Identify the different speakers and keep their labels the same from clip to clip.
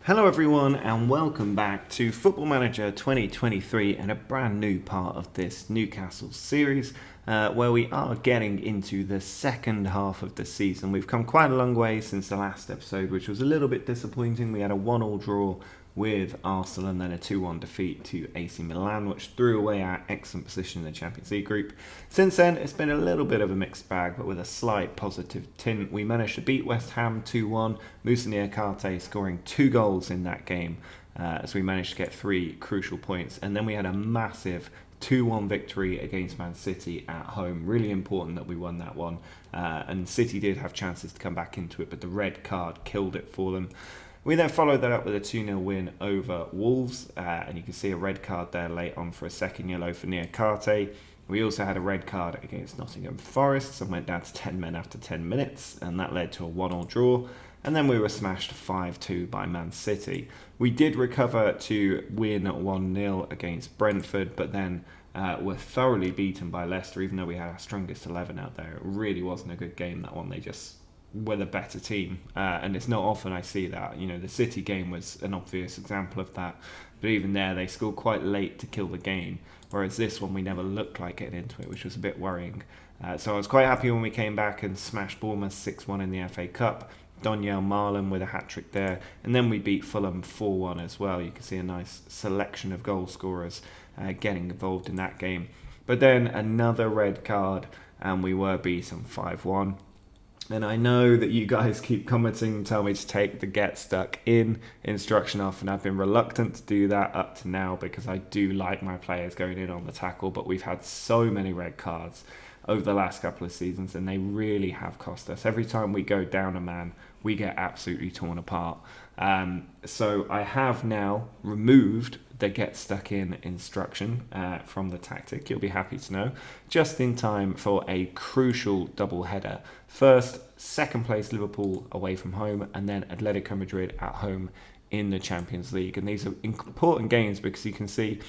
Speaker 1: Hello everyone and welcome back to Football Manager 2023 and a brand new part of this Newcastle series where we are getting into the second half of the season. We've come quite a long way since the last episode, which was a little bit disappointing. We had a 1-1 draw with Arsenal and then a 2-1 defeat to AC Milan, which threw away our excellent position in the Champions League group. Since then, it's been a little bit of a mixed bag, but with a slight positive tint. We managed to beat West Ham 2-1, Moussa Niakhaté scoring 2 goals in that game as we managed to get 3 crucial points. And then we had a massive 2-1 victory against Man City at home. Really important that we won that one. And City did have chances to come back into it, but the red card killed it for them. We then followed that up with a 2-0 win over Wolves, and you can see a red card there late on for a second yellow for Niakhaté. We also had a red card against Nottingham Forest and went down to 10 men after 10 minutes, and that led to a 1-1 draw. And then we were smashed 5-2 by Man City. We did recover to win 1-0 against Brentford, but then were thoroughly beaten by Leicester, even though we had our strongest 11 out there. It really wasn't a good game, that one. They just were the better team, and it's not often I see that. You know, the City game was an obvious example of that, but even there they scored quite late to kill the game, whereas this one we never looked like getting into it, which was a bit worrying. So I was quite happy when we came back and smashed Bournemouth 6-1 in the FA Cup. Donyell Marlon with a hat-trick there, and then we beat Fulham 4-1 as well. You can see a nice selection of goal scorers getting involved in that game. But then another red card and we were beaten 5-1. And I know that you guys keep commenting and tell me to take the get stuck in instruction off, and I've been reluctant to do that up to now because I do like my players going in on the tackle, but we've had so many red cards over the last couple of seasons and they really have cost us. Every time we go down a man, we get absolutely torn apart. So I have now removed the get stuck in instruction from the tactic. You'll be happy to know, just in time for a crucial double header. First, second place Liverpool away from home, and then Atletico Madrid at home in the Champions League. And these are important games because you can see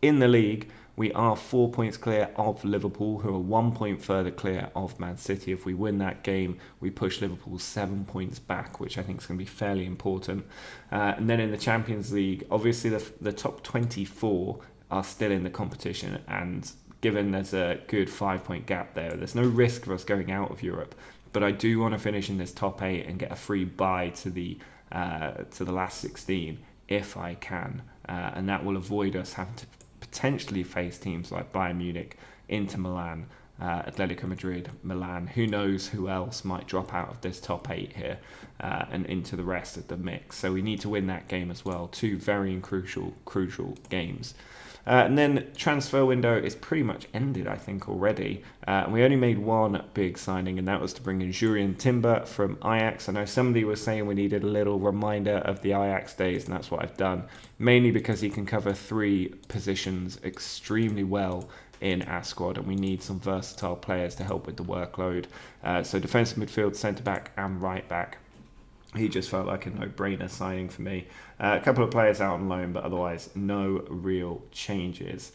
Speaker 1: in the league we are 4 points clear of Liverpool, who are 1 point further clear of Man City. If we win that game, we push Liverpool 7 points back, which I think is going to be fairly important. And then in the Champions League, obviously the top 24 are still in the competition, and given there's a good 5 point gap there's no risk of us going out of Europe. But I do want to finish in this top 8 and get a free bye to the last 16 if I can, and that will avoid us having to potentially face teams like Bayern Munich, Inter Milan, Atletico Madrid, Milan. Who knows who else might drop out of this top 8 here and into the rest of the mix. So we need to win that game as well. 2 very crucial games. And then transfer window is pretty much ended, I think, already. We only made one big signing, and that was to bring in Jurrien Timber from Ajax. I know somebody was saying we needed a little reminder of the Ajax days, and that's what I've done. Mainly because he can cover 3 positions extremely well in our squad, and we need some versatile players to help with the workload. So defensive midfield, centre-back and right-back. He just felt like a no-brainer signing for me. A couple of players out on loan, but otherwise no real changes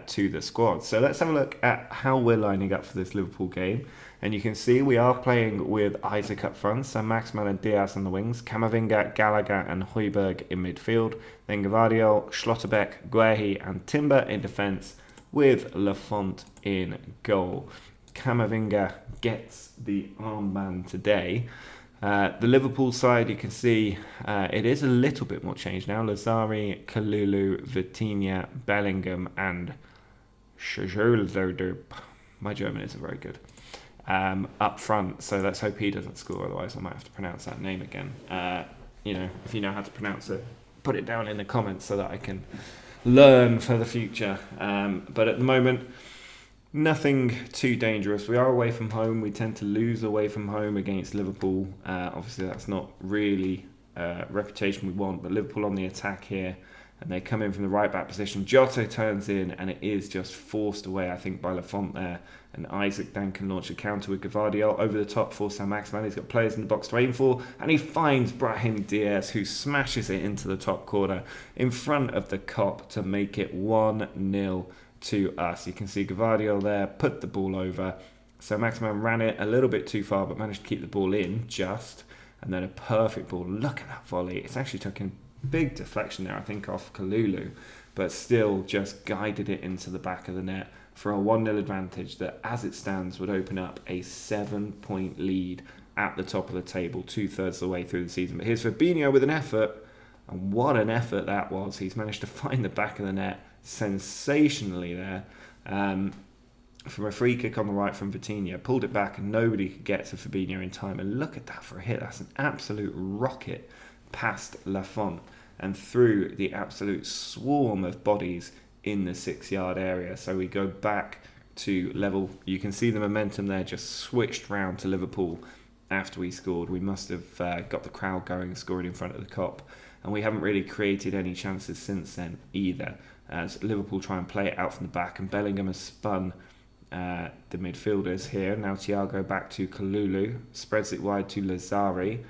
Speaker 1: to the squad. So let's have a look at how we're lining up for this Liverpool game. And you can see we are playing with Isaac up front, so Maximin and Diaz on the wings, Camavinga, Gallagher and Højbjerg in midfield, then Gvardiol, Schlotterbeck, Guehi and Timber in defence, with Lafont in goal. Camavinga gets the armband today. The Liverpool side, you can see it is a little bit more changed now. Lazari, Kalulu, Vitinha, Bellingham and Schjolderup. My German isn't very good. Up front, so let's hope he doesn't score, otherwise I might have to pronounce that name again. If you know how to pronounce it, put it down in the comments so that I can learn for the future. But at the moment, nothing too dangerous. We are away from home. We tend to lose away from home against Liverpool. Obviously, that's not really a reputation we want, but Liverpool on the attack here, and they come in from the right-back position. Jota turns in, and it is just forced away, I think, by Lafont there. And Isaac then can launch a counter with Gvardiol over the top for Saint-Maximin. He's got players in the box to aim for, and he finds Brahim Diaz, who smashes it into the top corner in front of the Kop to make it 1-0 to us. You can see Gvardiol there, put the ball over. So Maximin ran it a little bit too far, but managed to keep the ball in just. And then a perfect ball. Look at that volley. It's actually taken big deflection there, I think, off Kalulu, but still just guided it into the back of the net for a 1-0 advantage that, as it stands, would open up a 7-point lead at the top of the table, 2/3 of the way through the season. But here's Fabinho with an effort, and what an effort that was. He's managed to find the back of the net sensationally there. From a free kick on the right from Vitinha, pulled it back and nobody could get to Fabinho in time. And look at that for a hit. That's an absolute rocket past Lafont and through the absolute swarm of bodies in the 6-yard area. So we go back to level. You can see the momentum there just switched round to Liverpool after we scored. We must have got the crowd going, scoring in front of the Kop. And we haven't really created any chances since then either, as Liverpool try and play it out from the back, and Bellingham has spun the midfielders here. Now Thiago back to Kalulu, spreads it wide to Lazari,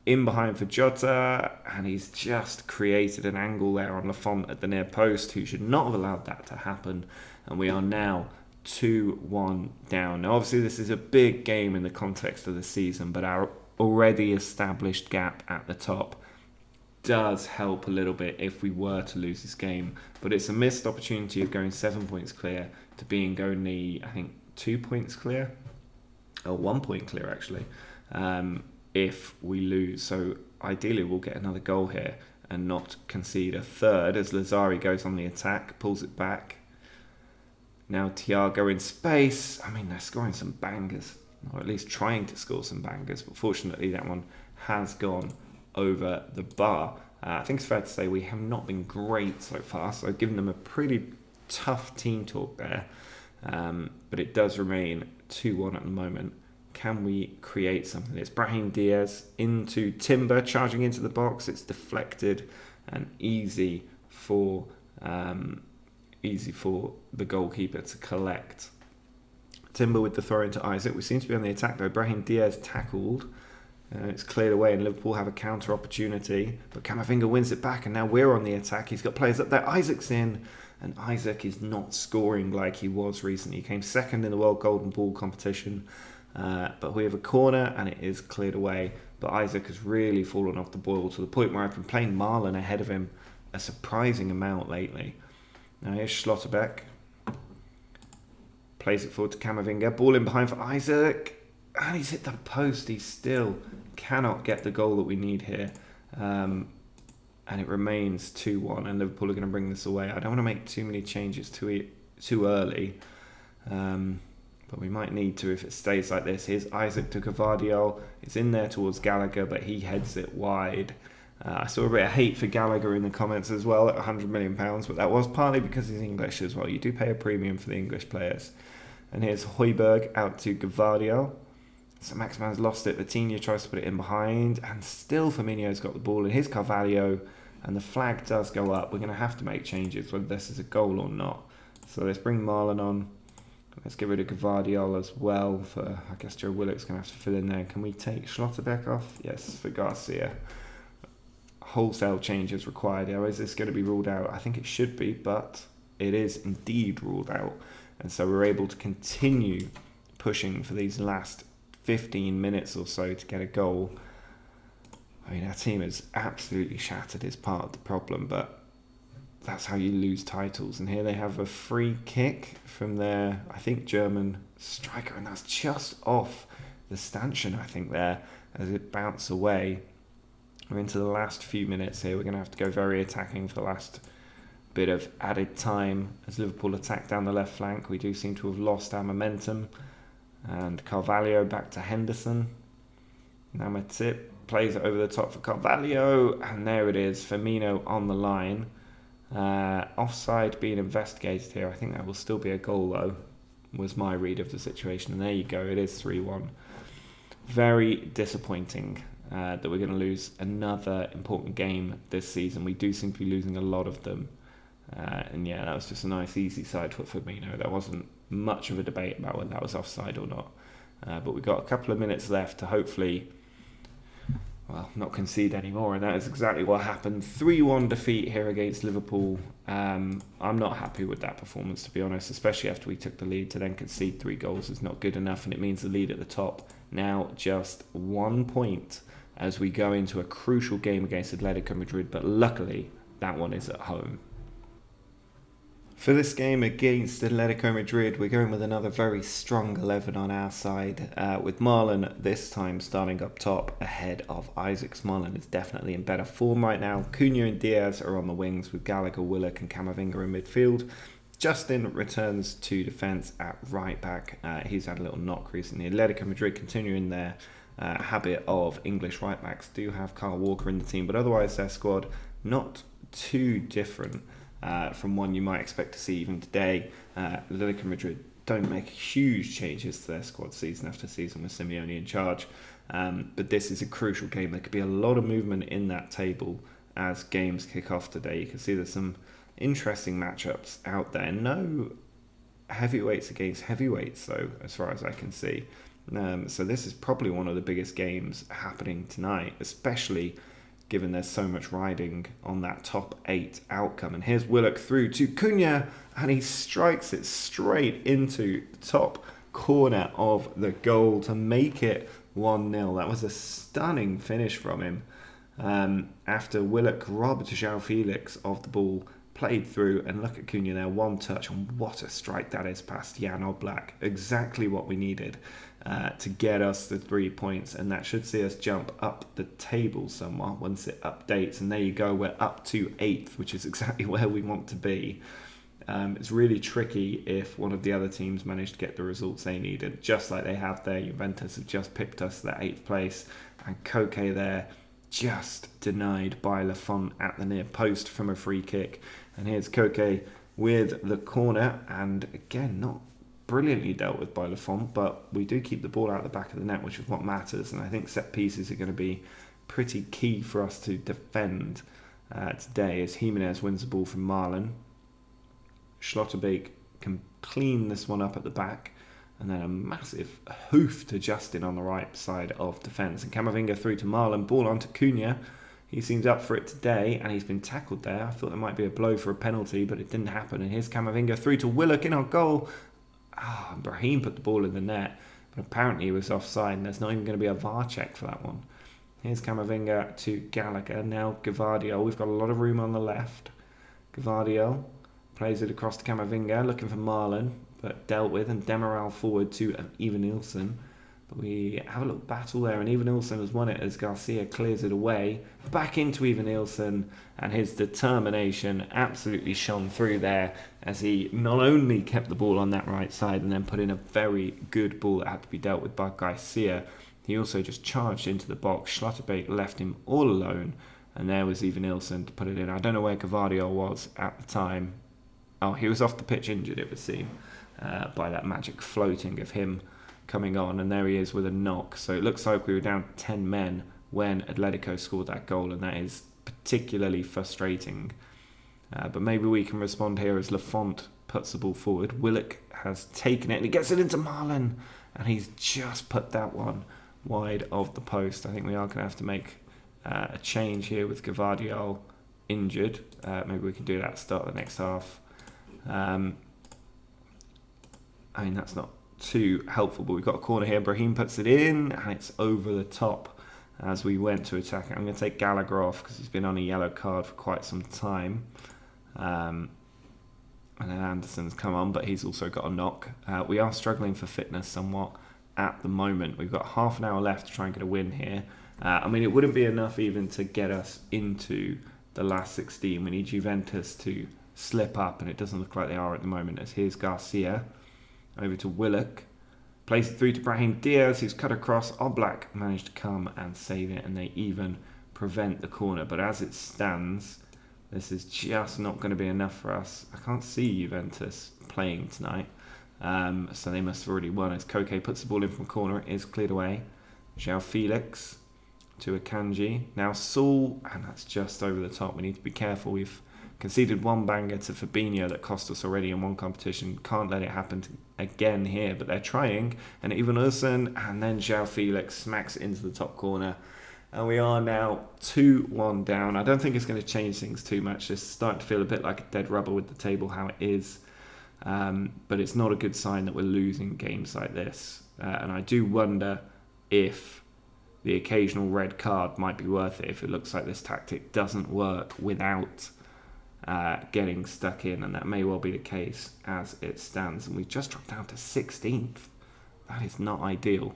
Speaker 1: in behind for Jota, and he's just created an angle there on Lafont at the near post, who should not have allowed that to happen. And we are now 2-1 down. Now obviously this is a big game in the context of the season, but our already established gap at the top does help a little bit if we were to lose this game. But it's a missed opportunity of going 7 points clear to being only, I think, 2 points clear, or 1 point clear actually, if we lose. So ideally we'll get another goal here and not concede a third, as Lazari goes on the attack, pulls it back. Now Thiago in space. I mean, they're scoring some bangers, or at least trying to score some bangers, but fortunately that one has gone over the bar. I think it's fair to say we have not been great so far, so I've given them a pretty tough team talk there, but it does remain 2-1 at the moment. Can we create something? It's Brahim Diaz into Timber, charging into the box. It's deflected and easy for the goalkeeper to collect. Timber with the throw into Isaac. We seem to be on the attack though. Brahim Diaz tackled. It's cleared away and Liverpool have a counter opportunity, but Camavinga wins it back and now we're on the attack. He's got players up there. Isaac's in, and Isaac is not scoring like he was recently. He came second in the World Golden Ball competition, but we have a corner and it is cleared away. But Isaac has really fallen off the boil to the point where I've been playing Marlon ahead of him a surprising amount lately. Now here's Schlotterbeck. Plays it forward to Camavinga. Ball in behind for Isaac. And he's hit the post. He still cannot get the goal that we need here. And it remains 2-1. And Liverpool are going to bring this away. I don't want to make too many changes too early. But we might need to if it stays like this. Here's Isaac to Gvardiol. It's in there towards Gallagher, but he heads it wide. I saw a bit of hate for Gallagher in the comments as well at £100 million. But that was partly because he's English as well. You do pay a premium for the English players. And here's Højbjerg out to Gvardiol. So Maximan's lost it. Vitinha tries to put it in behind, and still Firmino's got the ball. And here's Carvalho, and the flag does go up. We're going to have to make changes, whether this is a goal or not. So let's bring Marlon on. Let's get rid of Gvardiol as well. For I guess Joe Willock's going to have to fill in there. Can we take Schlotterbeck off? Yes, for Garcia. Wholesale changes required. Now, is this going to be ruled out? I think it should be, but it is indeed ruled out. And so we're able to continue pushing for these last 15 minutes or so to get a goal. I mean, our team is absolutely shattered is part of the problem, but that's how you lose titles. And here they have a free kick from their, I think, German striker, and that's just off the stanchion, I think, there, as it bounced away. We're into the last few minutes here. We're going to have to go very attacking for the last bit of added time as Liverpool attack down the left flank. We do seem to have lost our momentum. And Carvalho back to Henderson. Now Matip plays it over the top for Carvalho, and there it is, Firmino on the line. Offside being investigated here. I think that will still be a goal though, was my read of the situation. And there you go, it is 3-1. Very disappointing that we're going to lose another important game this season. We do seem to be losing a lot of them. And yeah, that was just a nice easy side for Firmino. There wasn't much of a debate about whether that was offside or not. But we've got a couple of minutes left to hopefully, well, not concede anymore, and that is exactly what happened. 3-1 defeat here against Liverpool. I'm not happy with that performance, to be honest, especially after we took the lead. To then concede 3 goals is not good enough, and it means the lead at the top now just 1 point as we go into a crucial game against Atletico Madrid, but luckily that one is at home. For this game against Atletico Madrid, we're going with another very strong 11 on our side, with Marlon this time starting up top ahead of Isaacs. Marlon is definitely in better form right now. Cunha and Diaz are on the wings with Gallagher, Willock and Camavinga in midfield. Justin returns to defence at right back. He's had a little knock recently. Atletico Madrid continuing their habit of English right backs, do have Kyle Walker in the team, but otherwise their squad not too different from one you might expect to see even today. Atletico Madrid don't make huge changes to their squad season after season with Simeone in charge, but this is a crucial game. There could be a lot of movement in that table as games kick off today. You can see there's some interesting matchups out there. No heavyweights against heavyweights though, as far as I can see. So this is probably one of the biggest games happening tonight, especially given there's so much riding on that top 8 outcome. And here's Willock through to Cunha, and he strikes it straight into the top corner of the goal to make it 1-0. That was a stunning finish from him. After Willock robbed João Felix of the ball, played through, and look at Cunha there, one touch, and what a strike that is past Jan Oblak. Exactly what we needed to get us the 3 points, and that should see us jump up the table somewhat once it updates. And there you go, we're up to 8th, which is exactly where we want to be. It's really tricky if one of the other teams manage to get the results they needed, just like they have there. Juventus have just picked us that 8th place, and Koke there just denied by Lafont at the near post from a free kick. And here's Koke with the corner, and again, not brilliantly dealt with by Lafont, but we do keep the ball out the back of the net, which is what matters. And I think set pieces are going to be pretty key for us to defend today, as Jimenez wins the ball from Marlon. Schlotterbeek can clean this one up at the back, and then a massive hoof to Justin on the right side of defence. And Camavinga through to Marlon, ball on to Cunha. He seems up for it today, and he's been tackled there. I thought there might be a blow for a penalty, but it didn't happen. And here's Camavinga through to Willock in our goal. Brahim put the ball in the net, but apparently he was offside, and there's not even going to be a VAR check for that one. Here's Camavinga to Gallagher. Now Gvardiol. We've got a lot of room on the left. Gvardiol plays it across to Camavinga, looking for Marlon, but dealt with, and Demiral forward to Evanilson. But we have a little battle there, and Evanilson has won it as Garcia clears it away. Back into Evanilson, and his determination absolutely shone through there as he not only kept the ball on that right side and then put in a very good ball that had to be dealt with by Garcia, he also just charged into the box. Schlotterbeek left him all alone, and there was Evanilson to put it in. I don't know where Gvardiol was at the time. Oh, he was off the pitch injured, it would seem, by that magic floating of him coming on, and there he is with a knock. So it looks like we were down 10 men when Atletico scored that goal, and that is particularly frustrating. But maybe we can respond here as Lafont puts the ball forward. Willock has taken it, and he gets it into Marlon, and he's just put that one wide of the post. I think we are going to have to make a change here with Gvardiol injured. Maybe we can do that at the start of the next half. I mean, that's not too helpful, but we've got a corner here. Brahim puts it in, and it's over the top as we went to attack it. I'm going to take Gallagher off because he's been on a yellow card for quite some time. And then Anderson's come on, but he's also got a knock. We are struggling for fitness somewhat at the moment. We've got half an hour left to try and get a win here. I mean, it wouldn't be enough even to get us into the last 16. We need Juventus to slip up, and it doesn't look like they are at the moment. As here's Garcia over to Willock, plays it through to Brahim Diaz, who's cut across. Oblak managed to come and save it, and they even prevent the corner. But as it stands, this is just not going to be enough for us. I can't see Juventus playing tonight, so they must have already won. As Koke puts the ball in from corner, it is cleared away. João Felix to Akanji. Now Saul, and that's just over the top. We need to be careful. We've conceded one banger to Fabinho that cost us already in one competition. Can't let it happen again here, but they're trying. And even Wilson, and then João Felix smacks it into the top corner. And we are now 2-1 down. I don't think it's going to change things too much. It's starting to feel a bit like a dead rubber with the table how it is. But it's not a good sign that we're losing games like this. And I do wonder if the occasional red card might be worth it if it looks like this tactic doesn't work without getting stuck in, and that may well be the case as it stands. And we've just dropped down to 16th. That is not ideal.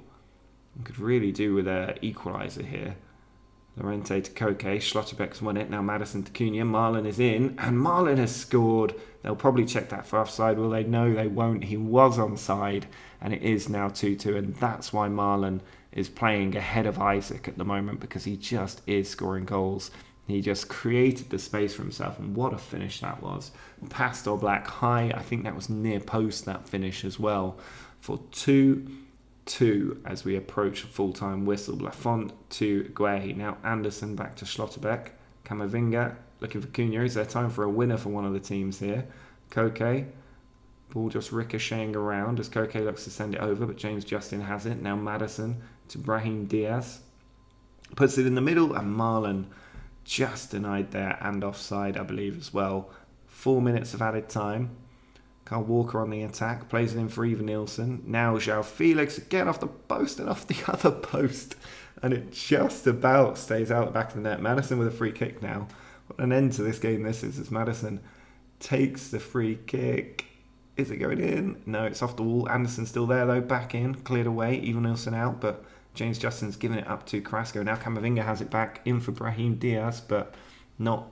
Speaker 1: We could really do with an equaliser here. Llorente to Koke, Schlotterbeck's won it, now Maddison to Cunha, Marlon is in, and Marlon has scored. They'll probably check that for offside, will they? No, they won't. He was onside, and it is now 2-2, and that's why Marlon is playing ahead of Isaac at the moment, because he just is scoring goals. He just created the space for himself, and what a finish that was. Past Oblak high, I think that was near post, that finish as well, for 2-2 as we approach a full-time whistle. Lafont to Guehi. Now Anderson back to Schlotterbeck. Camavinga looking for Cunha. Is there time for a winner for one of the teams here? Koke. Ball just ricocheting around as Koke looks to send it over, but James Justin has it. Now Maddison to Brahim Diaz. Puts it in the middle, and Marlon just denied there, and offside, I believe, as well. 4 minutes of added time. Kyle Walker on the attack, plays it in for Eva Nielsen. Now João Felix again off the post and off the other post. And it just about stays out the back of the net. Maddison with a free kick now. What an end to this game this is, as Maddison takes the free kick. Is it going in? No, it's off the wall. Anderson's still there though, back in, cleared away. Eva Nielsen out, but James Justin's giving it up to Carrasco. Now Camavinga has it back in for Brahim Diaz, but not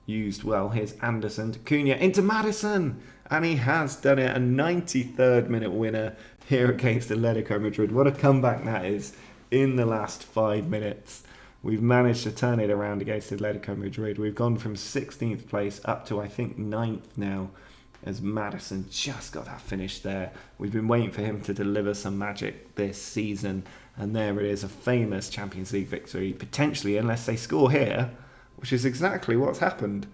Speaker 1: used well. Here's Anderson to Cunha into Maddison, and he has done it. A 93rd minute winner here against Atletico Madrid. What a comeback that is in the last 5 minutes. We've managed to turn it around against Atletico Madrid. We've gone from 16th place up to, I think, 9th now, as Maddison just got that finish there. We've been waiting for him to deliver some magic this season, and there it is, a famous Champions League victory, potentially, unless they score here, which is exactly what's happened.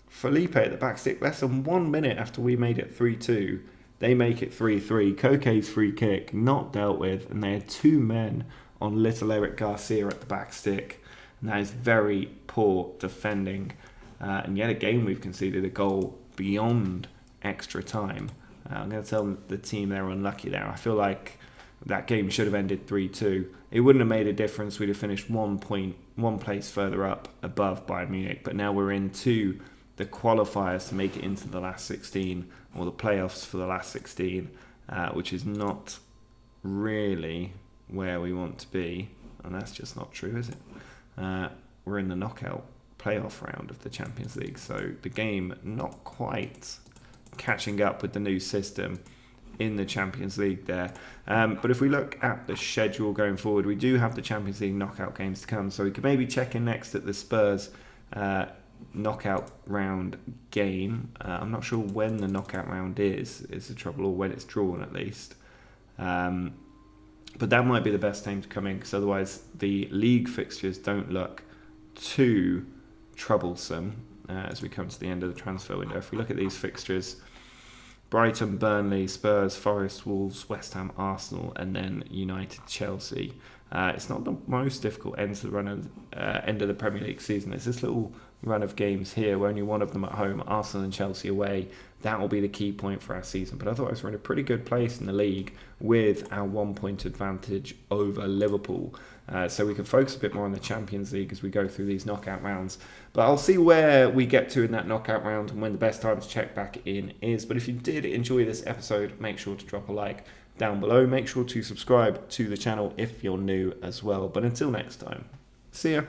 Speaker 1: Felipe at the back stick, less than 1 minute after we made it 3-2, they make it 3-3. Koke's free kick, not dealt with, and they had 2 men on little Eric Garcia at the back stick, and that is very poor defending. And yet again, we've conceded a goal beyond extra time. I'm going to tell the team they're unlucky there. I feel like that game should have ended 3-2. It wouldn't have made a difference. We'd have finished 1 place further up above Bayern Munich. But now we're into the qualifiers to make it into the last 16, or the playoffs for the last 16, which is not really where we want to be. And that's just not true, is it? We're in the knockout playoff round of the Champions League, so the game not quite catching up with the new system in the Champions League there. But if we look at the schedule going forward, we do have the Champions League knockout games to come, so we could maybe check in next at the Spurs knockout round game. I'm not sure when the knockout round is the trouble, or when it's drawn at least. But that might be the best time to come in, because otherwise the league fixtures don't look too troublesome as we come to the end of the transfer window. If we look at these fixtures, Brighton, Burnley, Spurs, Forest, Wolves, West Ham, Arsenal, and then United, Chelsea. It's not the most difficult end of the Premier League season. It's this little run of games here where only one of them at home, Arsenal and Chelsea away. That will be the key point for our season. But otherwise, we're in a pretty good place in the league with our 1 point advantage over Liverpool. So we can focus a bit more on the Champions League as we go through these knockout rounds. But I'll see where we get to in that knockout round and when the best time to check back in is. But if you did enjoy this episode, make sure to drop a like down below. Make sure to subscribe to the channel if you're new as well. But until next time, see ya.